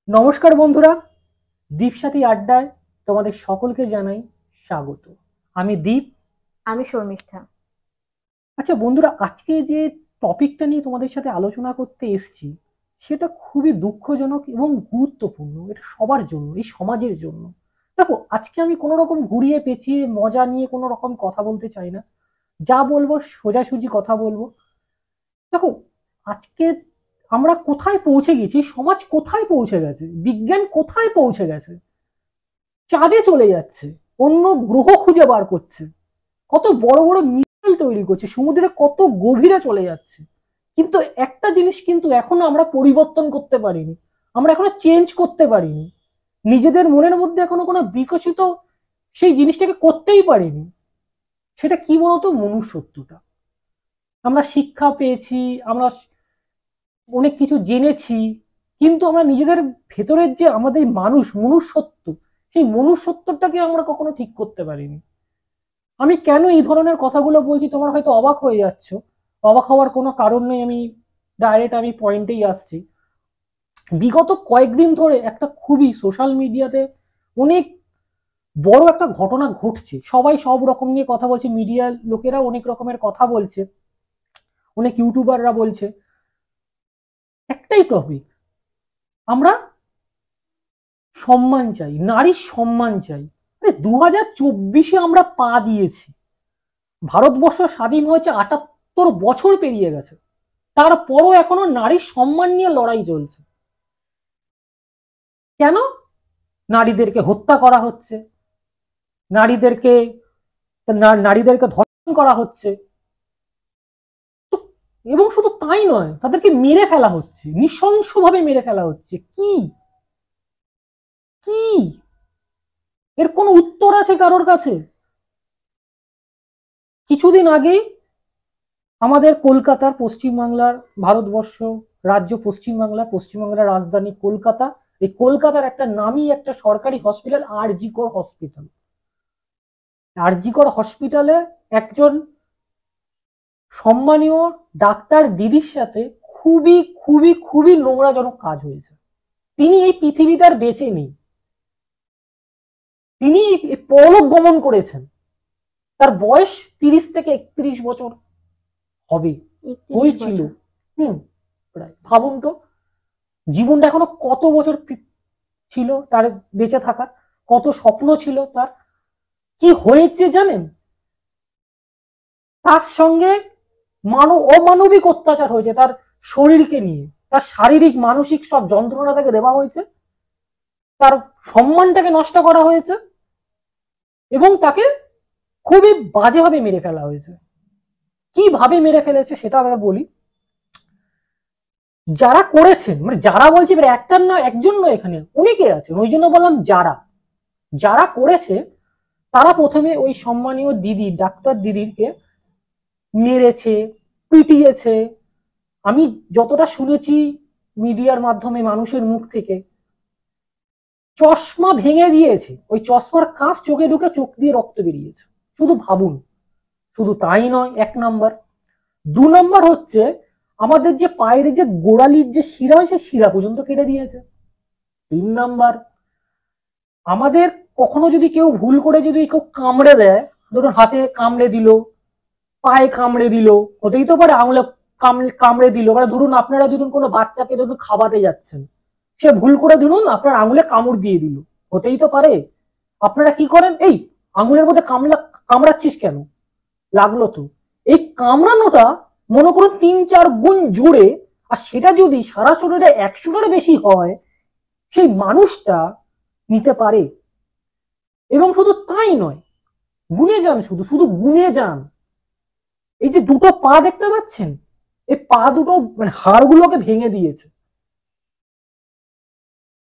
নমস্কার বন্ধুরা, দীপসাথী আড্ডায় তোমাদের সকলকে জানাই স্বাগত। আমি দীপ। আমি শর্মিষ্ঠা। আচ্ছা বন্ধুরা, আজকে যে টপিকটা নিয়ে তোমাদের সাথে আলোচনা করতে এসেছি সেটা খুবই দুঃখজনক এবং গুরুত্বপূর্ণ। এটা সবার জন্য, এই সমাজের জন্য। দেখো, আজকে আমি কোনো রকম ঘুরিয়ে পেঁচিয়ে মজা নিয়ে কোনো রকম কথা বলতে চাই না। যা বলবো সোজাসুজি কথা বলবো। দেখো, আজকে আমরা কোথায় পৌঁছে গেছি, সমাজ কোথায় পৌঁছে গেছে, বিজ্ঞান কোথায় পৌঁছে গেছে। চাঁদে চলে যাচ্ছে, অন্য গ্রহ খুঁজে বার করছে, কত বড় বড় মিসাইল তৈরি করছে, সমুদ্রে কত গভীরে চলে যাচ্ছে। কিন্তু একটা জিনিস কিন্তু এখনো আমরা পরিবর্তন করতে পারিনি, আমরা এখনো চেঞ্জ করতে পারিনি। নিজেদের মনের মধ্যে এখনো কোনো বিকশিত সেই জিনিসটাকে করতেই পারিনি। সেটা কি বলতো? মনুষ্যত্বটা। আমরা শিক্ষা পেয়েছি, আমরা অনেক কিছু জেনেছি, কিন্তু আমরা নিজেদের ভেতরের যে আমাদের মানুষ মনুষ্যত্ব, সেই মনুষ্যত্বটাকে আমরা কখনো ঠিক করতে পারিনি। আমি কেন এই ধরনের কথাগুলো বলছি তোমরা হয়তো অবাক হয়ে যাচ্ছ। অবাক হওয়ার কোনো কারণ নেই, আমি পয়েন্টেই আসছি। বিগত কয়েকদিন ধরে একটা খুবই সোশ্যাল মিডিয়াতে অনেক বড় একটা ঘটনা ঘটছে। সবাই সব রকম নিয়ে কথা বলছে, মিডিয়ার লোকেরা অনেক রকমের কথা বলছে, অনেক ইউটিউবাররা বলছে একটাই টপিক: আমরা সম্মান চাই, নারীর সম্মান চাই। 2024-এ আমরা পা দিয়েছি, ভারতবর্ষ স্বাধীন হয়েছে 78 বছর পেরিয়ে গেছে, তারপরও এখনো নারীর সম্মান নিয়ে লড়াই চলছে। কেন? নারীদেরকে হত্যা করা হচ্ছে, নারীদেরকে নারীদেরকে ধর্ষণ করা হচ্ছে। তো এবং শুধু তাই নয়, তাদেরকে মেরে ফেলা হচ্ছে, নৃশংসভাবে মেরে ফেলা হচ্ছে। কি কি এর কোনো উত্তর আছে কারোর কাছে? কিছুদিন আগেই আমাদের কলকাতার, পশ্চিমবাংলার, ভারতবর্ষ রাজ্য পশ্চিমবাংলার রাজধানী কলকাতা, এই কলকাতার একটা নামী একটা সরকারি হসপিটাল আরজিকর হসপিটালে একজন সম্মানীয় ডাক্তার দিদির সাথে খুবই খুবই খুবই নোংরাজনক কাজ হয়েছে। তিনি এই পৃথিবীতে আর বেঁচে নেই, তিনি পরলোক গমন করেছেন। তার বয়স 30 থেকে 31 বছর হবে, 31 হয়েছিল। বছর হুম, প্রায় ভাবুন তো, জীবনটা এখনো কত বছর ছিল তার বেঁচে থাকার, কত স্বপ্ন ছিল তার। কি হয়েছে জানেন? তার সঙ্গে অমানবিক অত্যাচার হয়েছে তার শরীরকে নিয়ে, তার শারীরিক মানসিক সব যন্ত্রণা তাকে দেওয়া হয়েছে, তার সম্মানটাকে নষ্ট করা হয়েছে এবং তাকে খুবই বাজেভাবে মেরে ফেলা হয়েছে। কিভাবে মেরে ফেলেছে সেটা আবার বলি। যারা করেছেন, মানে যারা বলছি, এবার একটার না একজন নয়, এখানে অনেকে আছে, ওই জন্য বললাম যারা যারা করেছে। তারা প্রথমে ওই সম্মানীয় দিদি, ডাক্তার দিদিকে মেরেছে, পিটিয়েছে। আমি যতটা শুনেছি মিডিয়ার মাধ্যমে মানুষের মুখ থেকে, চশমা ভেঙে দিয়েছে, ওই চশমার কাঁচ চোখে ঢুকে চোখ দিয়ে রক্ত বেরিয়েছে। শুধু ভাবুন। শুধু তাই নয়, 1 নম্বর। 2 নম্বর হচ্ছে, আমাদের যে পায়ের যে গোড়ালির যে শিরা হয়, সেই শিরা পর্যন্ত কেটে দিয়েছে। 3 নম্বর, আমাদের কখনো যদি কেউ ভুল করে যদি কেউ কামড়ে দেয়, ধরুন হাতে কামড়ে দিল, পায়ে কামড়ে দিল, হতেই তো পারে আঙুলে কামড়ে দিল, মানে ধরুন আপনারা ধরুন কোনো বাচ্চাকে ধরুন খাওয়াতে যাচ্ছেন, সে ভুল করে ধরুন আপনার আঙুলে কামড় দিয়ে দিল, হতেই তো পারে। আপনারা কি করেন? এই আঙুলের মধ্যে কামড়াচ্ছিস কেন? লাগলো তো। এই কামড়ানোটা মনে করুন 3-4 গুণ জোরে, আর সেটা যদি সারা শরীরে 100টার বেশি হয়, সেই মানুষটা নিতে পারে। এবং শুধু তাই নয়, গুনে যান, শুধু শুধু গুনে যান। এই যে দুটো পা দেখতে পাচ্ছেন, এই পা দুটো মানে হাড়গুলোকে ভেঙে দিয়েছে,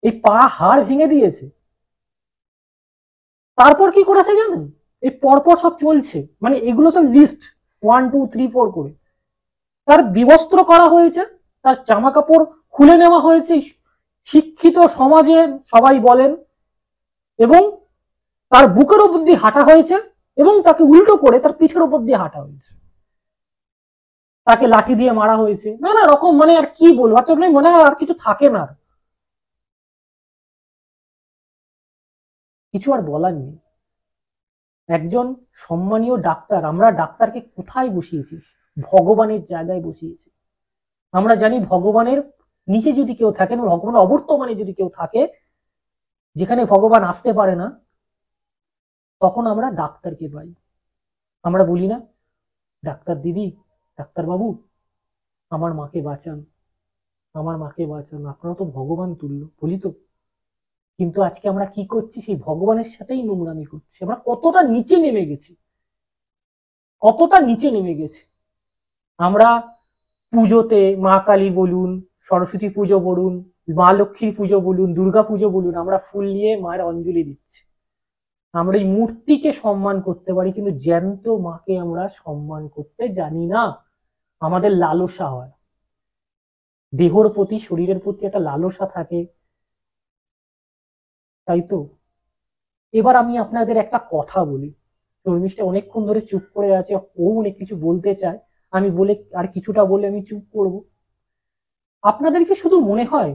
এই পা হাড় ভেঙে দিয়েছে। তারপর কি করেছে জানেন? এই পরপর সব চলছে, মানে এগুলো সব লিস্ট 1 2 3 4 করে তার বিবস্ত্র করা হয়েছে, তার জামা কাপড় খুলে নেওয়া হয়েছে, শিক্ষিত সমাজে সবাই বলেন, এবং তার বুকের উপর দিয়ে হাঁটা হয়েছে, এবং তাকে উল্টো করে তার পিঠের উপর দিয়ে হাঁটা হয়েছে, তাকে লাঠি দিয়ে মারা হয়েছে, নানা রকম। মানে আর কি বলবো, আর তো মনে হয় আর কিছু থাকে না। কিছু আর বলার নেই। একজন সম্মানীয় ডাক্তার, আমরা ডাক্তারকে কোথায় বসিয়েছি? ভগবানের জায়গায় বসিয়েছি। আমরা জানি ভগবানের নিচে যদি কেউ থাকেন, ভগবানের অবর্তমানে যদি কেউ থাকে, যেখানে ভগবান আসতে পারে না, তখন আমরা ডাক্তারকে পাই। আমরা বলি না, ডাক্তার দিদি, ডাক্তার বাবু, আমার মাকে বাঁচান, আমার মাকে বাঁচান, আপনারা তো ভগবান তুল্য, বলি তো। কিন্তু আজকে আমরা কি করছি? সেই ভগবানের সাথেই নোংরামি করছি। আমরা কতটা নিচে নেমে গেছি, কতটা নিচে নেমে গেছি। আমরা পুজোতে মা কালী বলুন, সরস্বতী পুজো বলুন, মা লক্ষ্মীর পুজো বলুন, দুর্গা পুজো বলুন, আমরা ফুল নিয়ে মায়ের অঞ্জলি দিচ্ছি। আমরা এই মূর্তিকে সম্মান করতে পারি, কিন্তু জ্যান্ত মাকে আমরা সম্মান করতে জানি না। আমাদের লালসা হয়, দেহর প্রতি, শরীরের প্রতি একটা লালসা থাকে, তাই তো। এবার আমি আপনাদের একটা কথা বলি। শর্মিষ্ঠা অনেকক্ষণ ধরে চুপ করে আছে, ও অনেক কিছু বলতে চায়, আমি বলে আর কিছুটা বলে আমি চুপ করব। আপনাদেরকে শুধু মনে হয়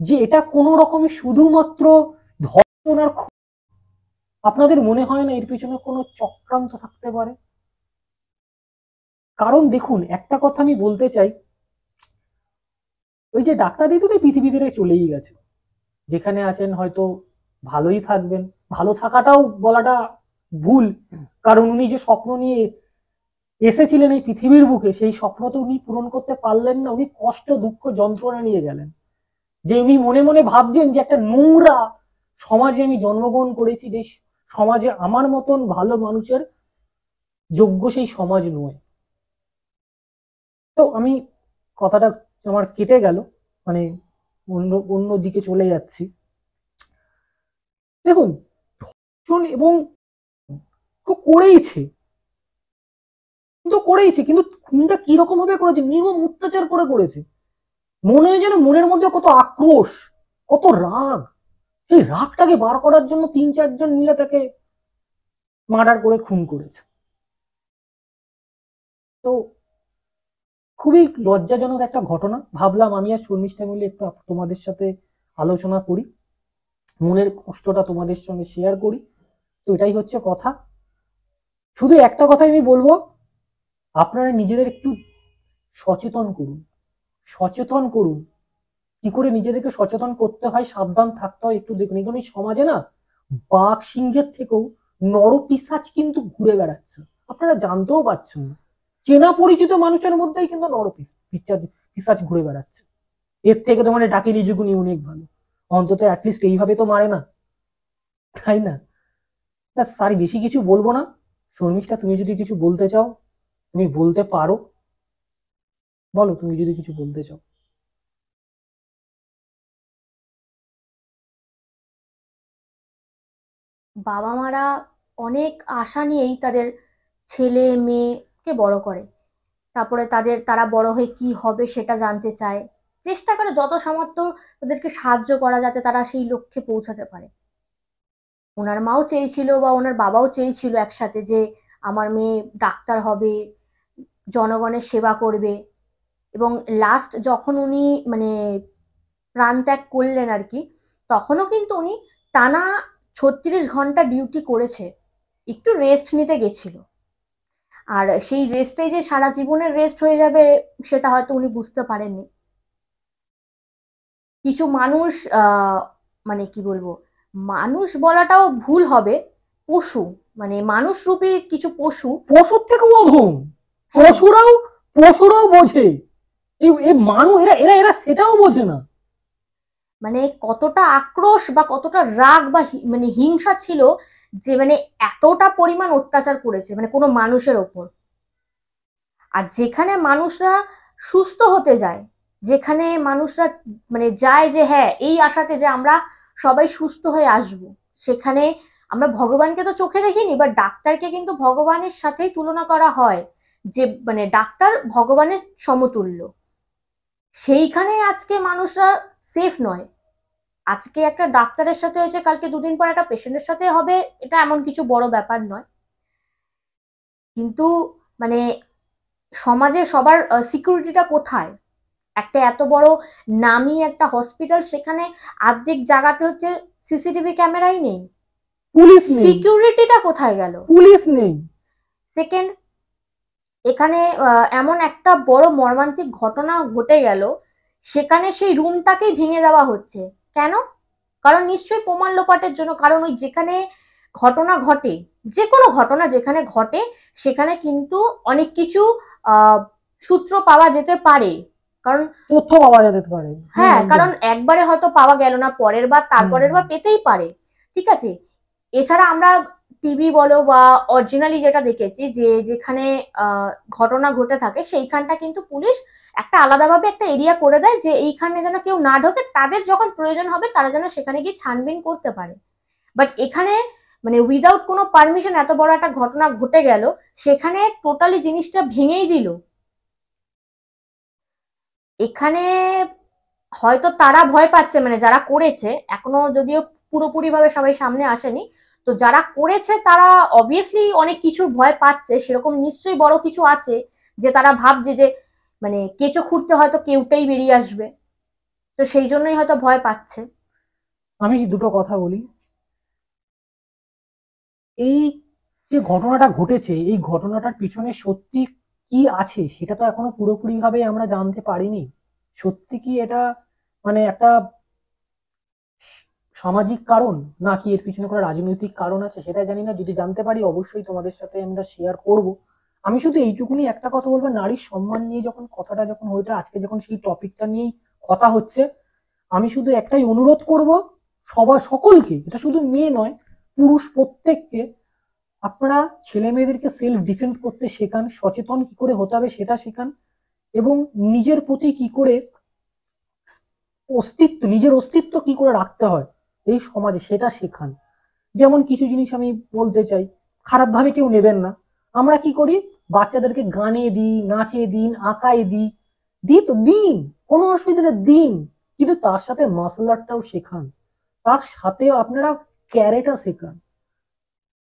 যে এটা কোনো রকমের শুধুমাত্র ধর্ষণ আর আপনাদের মনে হয় না এর পিছনে কোনো চক্রান্ত থাকতে পারে? কারণ দেখুন, একটা কথা আমি বলতে চাই, ওই যে ডাক্তার দিদি তো পৃথিবী থেকে চলেই গেছে, যেখানে আছেন হয়তো ভালোই থাকবেন। ভালো থাকাটাও বলাটা ভুল, কারণ উনি যে স্বপ্ন নিয়ে এসেছিলেন এই পৃথিবীর বুকে, সেই স্বপ্ন তো উনি পূরণ করতে পারলেন না। উনি কষ্ট, দুঃখ, যন্ত্রণা নিয়ে গেলেন। যে উনি মনে মনে ভাবছেন যে একটা নোংরা সমাজে আমি জন্মগ্রহণ করেছি, যে সমাজে আমার মতন ভালো মানুষের যোগ্য সেই সমাজ নয়। তো আমি কথাটা আমার কেটে গেল, মানে অন্য অন্য দিকে চলে যাচ্ছি। দেখুন, ধর্ষণ এবং তো করেইছে, কিন্তু করেইছে, কিন্তু খুনটা কিরকম ভাবে করেছে? নির্মম অত্যাচার করে করেছে। মনে হয় যেন মনের মধ্যে কত আক্রোশ, কত রাগ, সেই রাগটাকে বার করার জন্য ৩-৪ জন মিলে তাকে মার্ডার করে খুন করেছে। তো খুবই লজ্জাজনক একটা ঘটনা। ভাবলাম আমি আর শর্মিষ্ঠা মিলে একটু তোমাদের সাথে আলোচনা করি, মনের কষ্টটা তোমাদের সঙ্গে শেয়ার করি। তো এটাই হচ্ছে কথা। শুধু একটা কথাই আমি বলবো, আপনারা নিজেদের একটু সচেতন করুন, সচেতন করুন। কি করে নিজেদেরকে সচেতন করতে হয়, সাবধান থাকতে হয় একটু দেখুন। এখন এই সমাজে না, বাঘ সিংহের থেকেও নরপিশাচ কিন্তু ঘুরে বেড়াচ্ছে, আপনারা জানতেও পারছেন না। চেনা পরিচিত মানুষের মধ্যেই কিন্তু পিশাচ ঘুরে বেড়াচ্ছে। এর থেকে তো মানে ডাকিনী যুগুনি অনেক ভালো, অন্তত অ্যাটলিস্ট এইভাবে তো মারে না, তাই না? স্যার বেশি কিছু বলবো না। শর্মিষ্ঠা, তুমি যদি কিছু বলতে চাও তুমি বলতে পারো, বলো তুমি যদি কিছু বলতে চাও। বাবা মারা অনেক আশা নিয়েই তাদের ছেলে মেয়েকে বড় করে। তারপরে তারা বড় হয়ে কি হবে সেটা জানতে চায়, চেষ্টা করে যত সামর্থ্য তাদেরকে সাহায্য করা, যাতে তারা সেই লক্ষ্যে পৌঁছাতে পারে। ওনার মাও চেয়েছিল বা ওনার বাবাও চেয়েছিল একসাথে যে আমার মেয়ে ডাক্তার হবে, জনগণের সেবা করবে। এবং লাস্ট যখন উনি মানে প্রাণ ত্যাগ করলেন আর কি, তখনও কিন্তু উনি টানা 36 ঘন্টা ডিউটি করেছে, একটু রেস্ট নিতে গেছিল। আর সেই রেস্টে যে সারা জীবনের রেস্ট হয়ে যাবে সেটা হয়তো উনি বুঝতে পারেননি। কিছু মানুষ মানে কি বলবো, মানুষ বলাটাও ভুল হবে, পশু, মানে মানুষ রূপী কিছু পশু। পশুর থেকেও অধম। হ্যাঁ, পশুরাও, পশুরাও বোঝে, এই মানুষ, এরা এরা এরা সেটাও বোঝে না। মানে কতটা আক্রোশ বা কতটা রাগ বা মানে হিংসা ছিল, যে মানে এতটা পরিমাণ অত্যাচার করেছে মানে কোনো মানুষের ওপর। আর যেখানে মানুষরা সুস্থ হতে যায়, যেখানে মানুষরা মানে যায় যে হ্যাঁ এই আশাতে যে আমরা সবাই সুস্থ হয়ে আসব, সেখানে আমরা ভগবানকে তো চোখে দেখিনি, বা ডাক্তারকে কিন্তু ভগবানের সাথেই তুলনা করা হয়, যে মানে ডাক্তার ভগবানের সমতুল্য। সেইখানে আজকে মানুষরা সেফ নয়। আজকে একটা ডাক্তারের সাথে হয়েছে, কালকে 2 দিন পর একটা পেশেন্টের সাথে হবে, এটা এমন কিছু বড় ব্যাপার নয়। কিন্তু মানে সমাজে সবার সিকিউরিটিটা কোথায়? একটা এত বড় নামি একটা হসপিটাল, সেখানে আর্ধেক জায়গাতে হচ্ছে সিসিটিভি ক্যামেরাই নেই। পুলিশ নেই, সিকিউরিটিটা কোথায় গেল? পুলিশ নেই। সেকেন্ড, এখানে এমন একটা বড় মর্মান্তিক ঘটনা ঘটে গেল, সেখানে সেই রুমটাকেই ভেঙে দেওয়া হচ্ছে। কেন? কারণ নিশ্চয়ই প্রমাণ লোপাটের জন্য। কারণ ওই যেখানে ঘটনা ঘটে, যে কোনো ঘটনা যেখানে ঘটে, সেখানে কিন্তু অনেক কিছু সূত্র পাওয়া যেতে পারে। কারণ তথ্য পাওয়া যেতে পারে। হ্যাঁ, কারণ একবারে হয়তো পাওয়া গেল না, পরের বার তারপরের বার পেতেই পারে। ঠিক আছে, এছাড়া আমরা টিভি বলো বা অরিজিনালি যেটা দেখেছি, যে যেখানে ঘটনা ঘটে থাকে সেইখানটা কিন্তু পুলিশ একটা আলাদাভাবে একটা এরিয়া করে দেয়, যে এইখানে যেন কেউ না ঢোকে, তাদের যখন প্রয়োজন হবে তারা যেন সেখানে গিয়ে ছানবিন করতে পারে। বাট এখানে মানে উইদাউট কোনো পারমিশন এত বড় একটা ঘটনা ঘটে গেল, সেখানে টোটালি জিনিসটা ভেঙেই দিল। এখানে হয়তো তারা ভয় পাচ্ছে, মানে যারা করেছে, এখনো যদিও পুরোপুরি ভাবে সবাই সামনে আসেনি, তো যারা করেছে তারা অবভিয়াসলি অনেক কিছু ভয় পাচ্ছে। সেরকম নিশ্চয়ই বড় কিছু আছে, যে তারা ভাবছে যে মানে কেঁচো খুঁড়তে হয়তো কেউটাই বেরিয়ে আসবে, তো সেই জন্যই হয়তো ভয় পাচ্ছে। আমি দুটো কথা বলি। এই যে ঘটনাটা ঘটেছে, এই ঘটনাটার পিছনে সত্যি কি আছে সেটা তো এখনো পুরোপুরি ভাবে আমরা জানতে পারিনি। সত্যি কি এটা মানে একটা সামাজিক কারণ, নাকি এর পিছনে কোনো রাজনৈতিক কারণ আছে সেটা জানি না। যদি জানতে পারি অবশ্যই তোমাদের সাথে আমরা শেয়ার করব। আমি শুধু এইটুকুনি একটা কথা বলবো, নারীর সম্মান নিয়ে যখন কথাটা যখন হইতো, আজকে যখন সেই টপিকটা নিয়েই কথা হচ্ছে, আমি শুধু একটাই অনুরোধ করব সবার সকলকে, এটা শুধু মেয়ে নয়, পুরুষ প্রত্যেককে, আপনারা ছেলে মেয়েদেরকে সেলফ ডিফেন্স করতে শেখান, সচেতন কি করে হতে হবে সেটা শেখান, এবং নিজের প্রতি কি করে নিজের অস্তিত্ব কি করে রাখতে হয় এই সমাজে সেটা শেখান। যেমন কিছু জিনিস আমি বলতে চাই, খারাপ ভাবে কেউ নেবেন না। আমরা কি করি, বাচ্চাদেরকে গানে দিই, নাচে দিন, আঁকায় দিই, দিই তো দিন, কোনো অসুবিধা নেই দিন, কিন্তু তার সাথে মার্শাল আর্টটাও শেখান, তার সাথে আপনারা ক্যারেটা শেখান,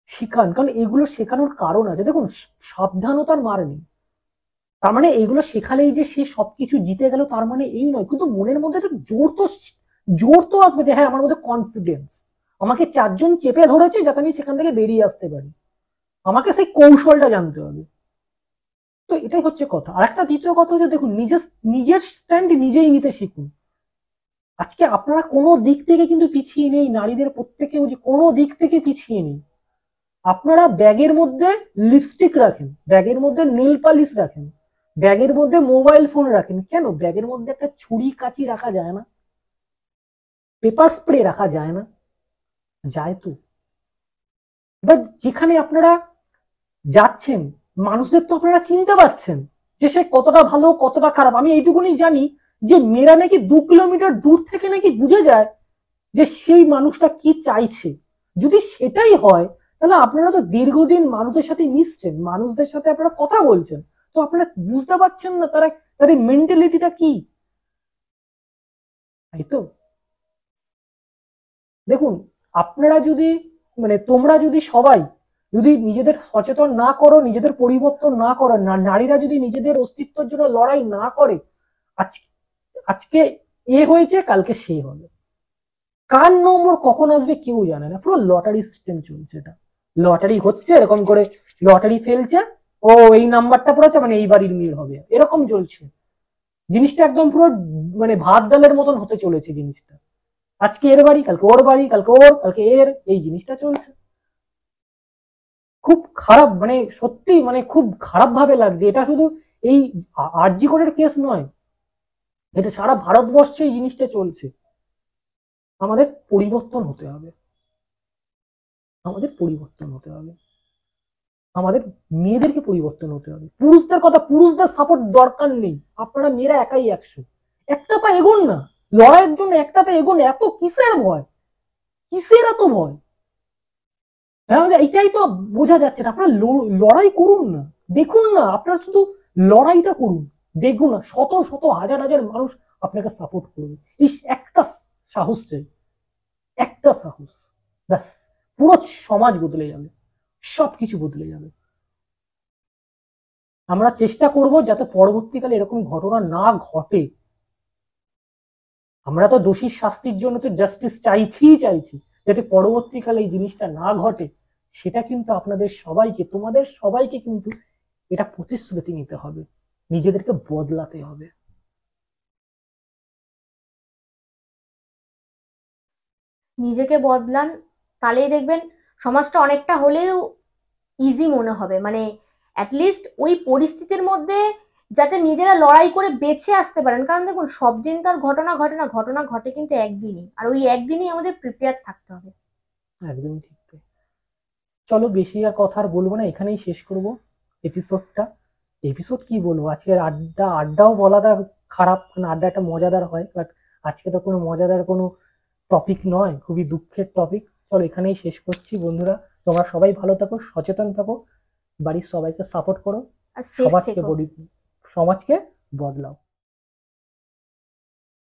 শিখান। কারণ এগুলো শেখানোর কারণ আছে। দেখুন, সাবধানতার মার নেই, তার মানে এইগুলো শেখালেই যে সে সবকিছু জিতে গেল তার মানে এই নয়, কিন্তু মনের মধ্যে একটা জোর তো আসবে, যে হ্যাঁ আমার মধ্যে কনফিডেন্স, আমাকে চারজন চেপে ধরেছে যাতে আমি সেখান থেকে বেরিয়ে আসতে পারি, আমাকে সেই কৌশলটা জানতে হবে। তো এটাই হচ্ছে কথা। আর একটা দ্বিতীয় কথা হচ্ছে, দেখুন, নিজের নিজের স্ট্যান্ড নিজেই নিতে শিখুন। আজকে আপনারা কোনো দিক থেকে কিন্তু পিছিয়ে নেই, নারীদের প্রত্যেকে কোনো দিক থেকে পিছিয়ে নেই। আপনারা ব্যাগের মধ্যে লিপস্টিক রাখেন, ব্যাগের মধ্যে নেল পালিশ রাখেন, ব্যাগের মধ্যে মোবাইল ফোন রাখেন, কেন ব্যাগের মধ্যে একটা ছুরি কাঁচি রাখা যায় না? পেপার স্প্রে রাখা যায় না? যায় তো। এবার যেখানে আপনারা যাচ্ছেন, মানুষদের তো আপনারা চিনতে পারছেন যে সে কতটা ভালো কতটা খারাপ। আমি এইটুকুনি জানি যে মেয়েরা নাকি 2 কিলোমিটার দূর থেকে নাকি বুঝে যায় যে সেই মানুষটা কি চাইছে। যদি সেটাই হয়, তাহলে আপনারা তো দীর্ঘদিন মানুষের সাথে মিশছেন, মানুষদের সাথে আপনারা কথা বলছেন, তো আপনারা বুঝতে পারছেন না তারা, তাদের মেন্টালিটিটা কি, তাই তো? দেখুন, আপনারা যদি মানে তোমরা যদি সবাই যদি নিজেদের সচেতন না করো, নিজেদের পরিবর্তন না করো, নারীরা যদি নিজেদের অস্তিত্বের জন্য লড়াই না করে, আজকে এ হয়েছে কালকে সে হবে, কার নম্বর কখন আসবে কেউ জানে না। পুরো লটারি সিস্টেম চলছে, এটা লটারি হচ্ছে এরকম করে, লটারি ফেলছে, ও এই নাম্বারটা পড়েছে মানে এই বাড়ির মেয়ের হবে, এরকম চলছে জিনিসটা। একদম পুরো মানে ভাত ডালের মতন হতে চলেছে জিনিসটা। আজকে এর বাড়ি, কালকে ওর বাড়ি, কালকে ওর, কালকে এর, এই জিনিসটা চলছে। খুব খারাপ, মানে সত্যি মানে খুব খারাপ ভাবে লাগছে। এটা শুধু এই আরজি কোডের কেস নয়, এটা সারা ভারতবর্ষে এই জিনিসটা চলছে। আমাদের পরিবর্তন হতে হবে, আমাদের পরিবর্তন হতে হবে, আমাদের মেয়েদেরকে পরিবর্তন হতে হবে। পুরুষদের কথা, পুরুষদের সাপোর্ট দরকার নেই, আপনারা মেয়েরা একাই 100, একটা পা এগোন না, লড়াইয়ের জন্য একটা পা এগোন, এত কিসের ভয়, কিসের এত ভয়? এটাই তো বোঝা যাচ্ছে না। আপনারা লড়াই করুন না, দেখুন না, আপনারা শুধু লড়াইটা করুন, দেখুন না শত শত হাজার হাজার মানুষ আপনাকে সাপোর্ট করবে। এই একটা সাহস চাই, একটা সাহস, ব্যাস পুরো সমাজ বদলে যাবে, সবকিছু বদলে যাবে। আমরা চেষ্টা করব যাতে পরবর্তীকালে এরকম ঘটনা না ঘটে। আমরা তো দোষীর শাস্তির জন্য তো জাস্টিস চাইছি চাইছি, যাতে পরবর্তীকালে এই জিনিসটা না ঘটে, সেটা কিন্তু আপনাদের সবাইকে, তোমাদের সবাইকে কিন্তু এটা প্রতিশ্রুতি নিতে হবে, নিজেদেরকে বদলাতে হবে। নিজেকে বদলান, তাহলেই দেখবেন সমাজটা অনেকটা হলেও ইজি মনে হবে, মানে অ্যাটলিস্ট ওই পরিস্থিতির মধ্যে যাতে নিজেরা লড়াই করে বেঁচে আসতে পারেন। কারণ দেখুন, সব দিন তো আর ঘটনা ঘটে না, ঘটনা ঘটে কিন্তু একদিনই, আর ওই একদিনই আমাদের প্রিপেয়ার থাকতে হবে। একদমই ঠিক। চলো বেশি আর কথা আর বলবো না, এখানেই শেষ করব এপিসোডটা। এপিসোড কি বলবো, আজকের আড্ডাও বলাটা খারাপ, কারণ আড্ডা একটা মজাদার হয়, বাট আজকে তো কোনো মজাদার কোনো টপিক নয়, খুবই দুঃখের টপিক। চলো এখানেই শেষ করছি বন্ধুরা। তোমরা সবাই ভালো থাকো, সচেতন থাকো, বাড়ির সবাইকে সাপোর্ট করো, আর সেফ সমাজকে থেকো। সমাজকে বদলাও।